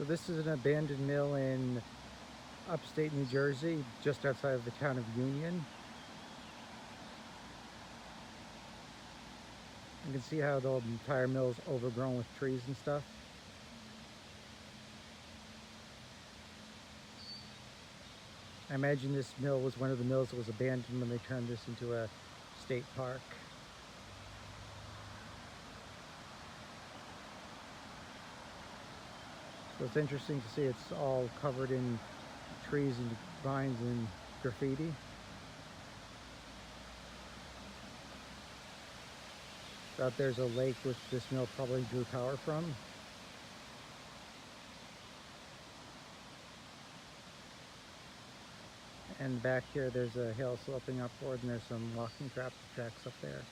So this is an abandoned mill in upstate New Jersey, just outside of the town of Union. You can see how the entire mill is overgrown with trees and stuff. I imagine this mill was one of the mills that was abandoned when they turned this into a state park. So it's interesting to see it's all covered in trees and vines and graffiti. Out there's a lake which this mill probably drew power from. And back here there's a hill sloping upward and there's some walking tracks up there.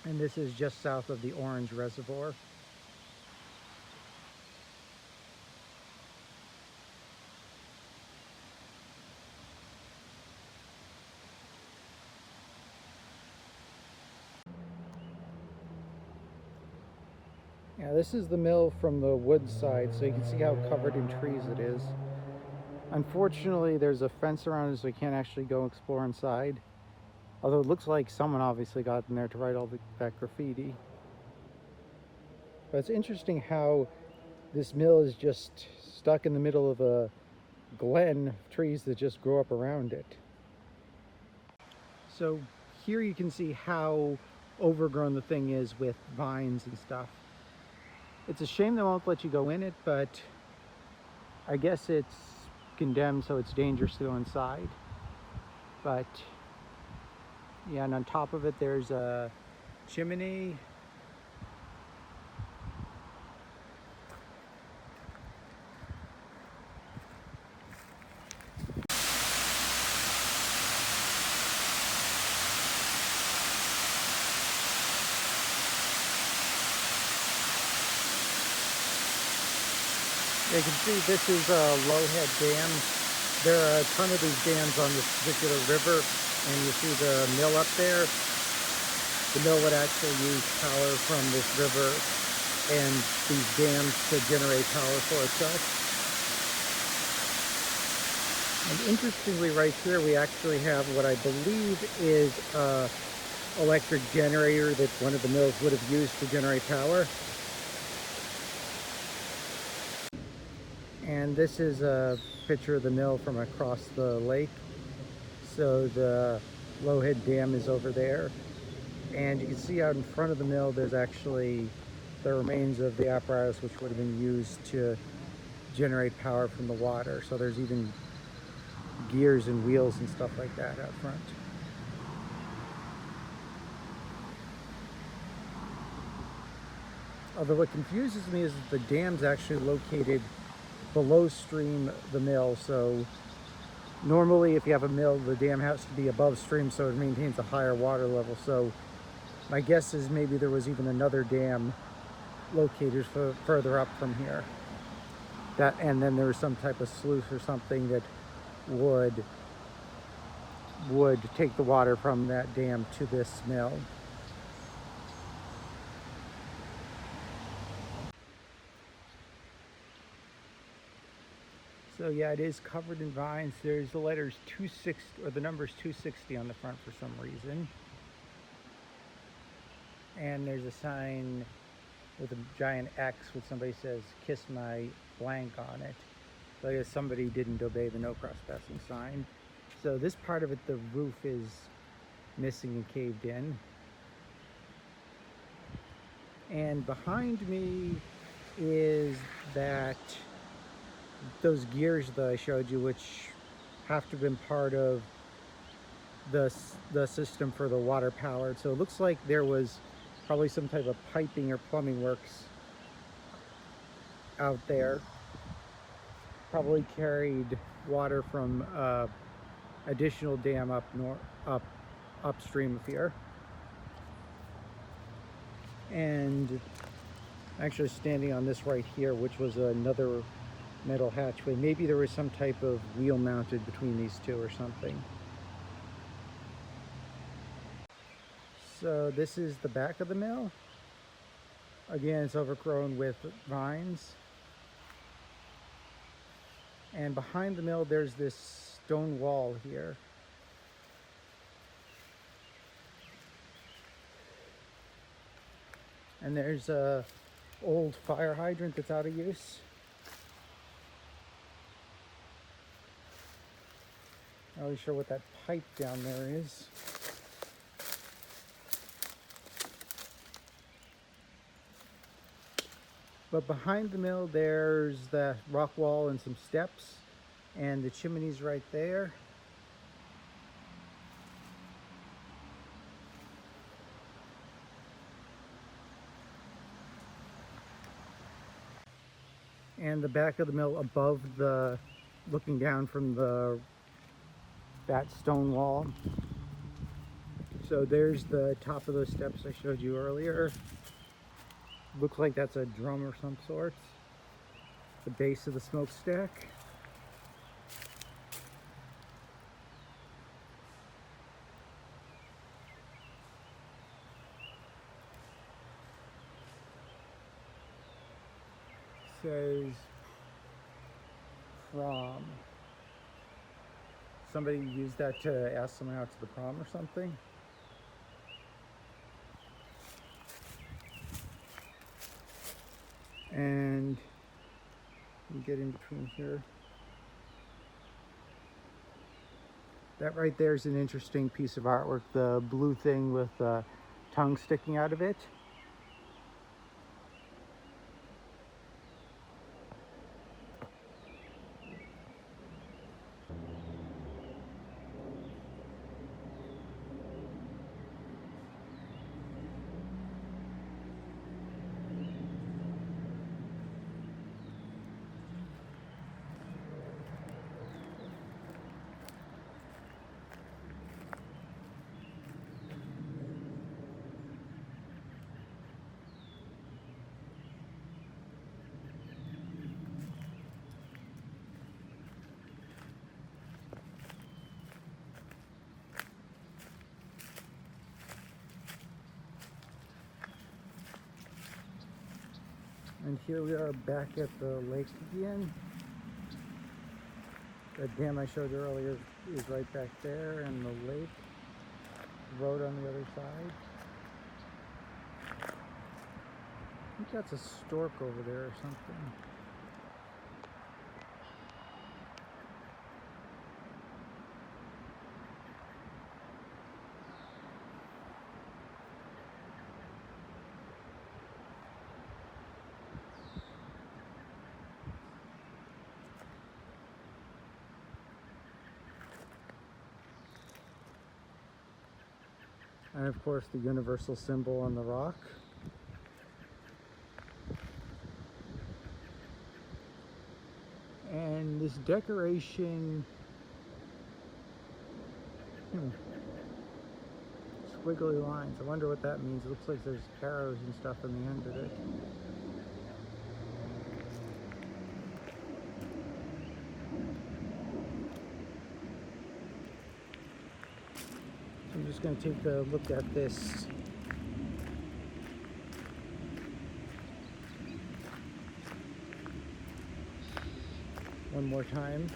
And this is just south of the Orange Reservoir. Yeah, this is the mill from the wood side, so you can see how covered in trees it is. Unfortunately, there's a fence around it, so you can't actually go explore inside. Although it looks like someone obviously got in there to write all that graffiti. But it's interesting how this mill is just stuck in the middle of a glen of trees that just grow up around it. So here you can see how overgrown the thing is with vines and stuff. It's a shame they won't let you go in it, but I guess it's condemned, so it's dangerous to go inside. But yeah, and on top of it there's a chimney. You can see this is a Lowhead Dam. There are a ton of these dams on this particular river, and you see the mill up there. The mill would actually use power from this river and these dams to generate power for itself. And interestingly, right here we actually have what I believe is an electric generator that one of the mills would have used to generate power. And this is a picture of the mill from across the lake. So the Lowhead Dam is over there. And you can see out in front of the mill there's actually the remains of the apparatus which would have been used to generate power from the water. So there's even gears and wheels and stuff like that out front. Although what confuses me is that the dam's actually located below stream the mill, so normally if you have a mill the dam has to be above stream so it maintains a higher water level. So my guess is maybe there was even another dam located further up from here, and then there was some type of sluice or something that would take the water from that dam to this mill. So yeah, it is covered in vines. There's the letters 260, or the numbers 260 on the front for some reason. And there's a sign with a giant X which somebody says, "Kiss my blank" on it. So I guess somebody didn't obey the no trespassing sign. So this part of it, the roof is missing and caved in. And behind me is those gears that I showed you, which have to have been part of the system for the water powered. So it looks like there was probably some type of piping or plumbing works out there. Probably carried water from additional dam upstream of here. And actually standing on this right here, which was another metal hatchway. Maybe there was some type of wheel mounted between these two or something. So this is the back of the mill. Again, it's overgrown with vines. And behind the mill, there's this stone wall here. And there's a old fire hydrant that's out of use. Not really sure what that pipe down there is. But behind the mill, there's the rock wall and some steps, and the chimney's right there. And the back of the mill above the, looking down from that stone wall. So there's the top of those steps I showed you earlier. Looks like that's a drum or some sort. The base of the smokestack. Says prom. Somebody used that to ask someone out to the prom or something. And you get in between here. That right there is an interesting piece of artwork. The blue thing with the tongue sticking out of it. And here we are back at the lake again. That dam I showed you earlier is right back there, and the lake, road on the other side. I think that's a stork over there or something. And of course the universal symbol on the rock. And this decoration, squiggly lines. I wonder what that means. It looks like there's arrows and stuff on the end of it. I'm just going to take a look at this. One more time.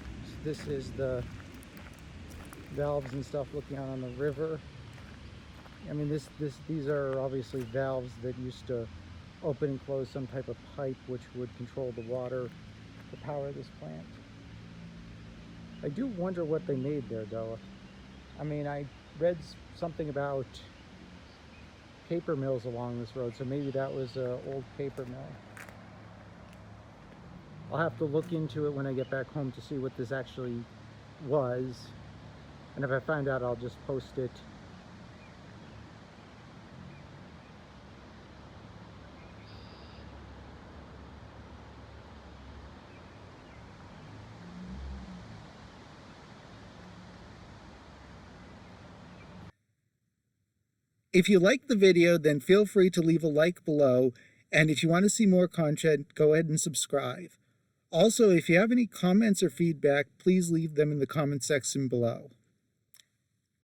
This is the valves and stuff looking out on the river. I mean, these are obviously valves that used to open and close some type of pipe which would control the water to power this plant. I do wonder what they made there though. I mean, I read something about paper mills along this road, so maybe that was an old paper mill. I'll have to look into it when I get back home to see what this actually was, and if I find out, I'll just post it. If you liked the video, then feel free to leave a like below, and if you want to see more content, go ahead and subscribe. Also, if you have any comments or feedback, please leave them in the comment section below.